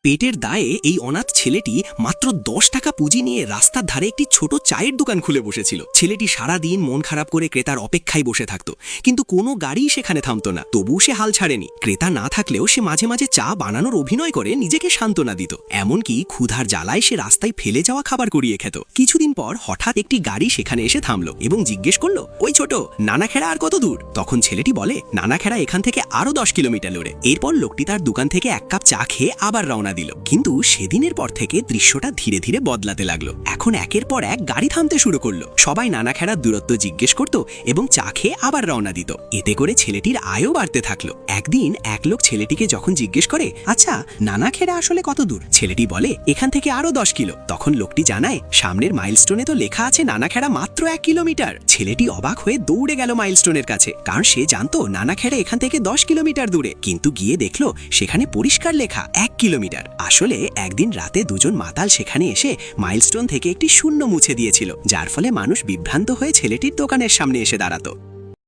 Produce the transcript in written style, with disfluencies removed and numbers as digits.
পেটের দায়ে এই অনাথ ছেলেটি মাত্র 10 টাকা পুঁজি নিয়ে রাস্তার ধারে একটি ছোট চায়ের দোকান খুলে বসেছিল। ছেলেটি সারা দিন মন খারাপ করে ক্রেতার অপেক্ষায় বসে থাকতো, কিন্তু কোনো গাড়িই সেখানে থামতো না। তবুও সে হাল ছাড়েনি। ক্রেতা না থাকলেও সে মাঝে মাঝে চা বানানোর অভিনয় করে নিজেকে সান্ত্বনা দিত। এমনকি ক্ষুধার জ্বালায় সে রাস্তায় ফেলে যাওয়া খাবার কুড়িয়ে খেত। কিছুদিন পর হঠাৎ একটি গাড়ি সেখানে এসে থামলো এবং জিজ্ঞেস করলো, ওই ছোট, নানাখেড়া আর কত দূর? তখন ছেলেটি বলে, নানাখেড়া এখান থেকে আরো 10 কিলোমিটার দূরে। এরপর লোকটি তার দোকান থেকে এক কাপ চা খেয়ে আবার রওনা দিল। কিন্তু সেদিনের পর থেকে দৃশ্যটা ধীরে ধীরে বদলাতে লাগলো। এখন একের পর এক গাড়ি থামতে শুরু করলো। সবাই নানাখেড়ার দূরত্ব জিজ্ঞেস করত এবং চা খেয়ে আবার রওনা দিত। এতে করে ছেলেটির আয়ও বাড়তে থাকলো। একদিন এক লোক ছেলেটিকে যখন জিজ্ঞেস করে, আচ্ছা নানাখেড়া আসলে কত দূর? ছেলেটি বলে, এখান থেকে আরো 10 কিলো। তখন লোকটি জানায়, সামনের মাইলস্টোনে তো লেখা আছে নানাখেড়া মাত্র 1 কিলোমিটার। ছেলেটি অবাক হয়ে দৌড়ে গেল মাইলস্টোনের কাছে, কারণ সে জানতো নানাখেড়া এখান থেকে 10 কিলোমিটার দূরে। কিন্তু গিয়ে দেখলো সেখানে পরিষ্কার লেখা 1 কিলোমিটার। আসলে একদিন রাতে দুজন মাতাল সেখানে এসে মাইলস্টোন থেকে একটি শূন্য মুছে দিয়েছিল, যার ফলে মানুষ বিভ্রান্ত হয়ে ছেলেটির দোকানের সামনে এসে দাঁড়াতো।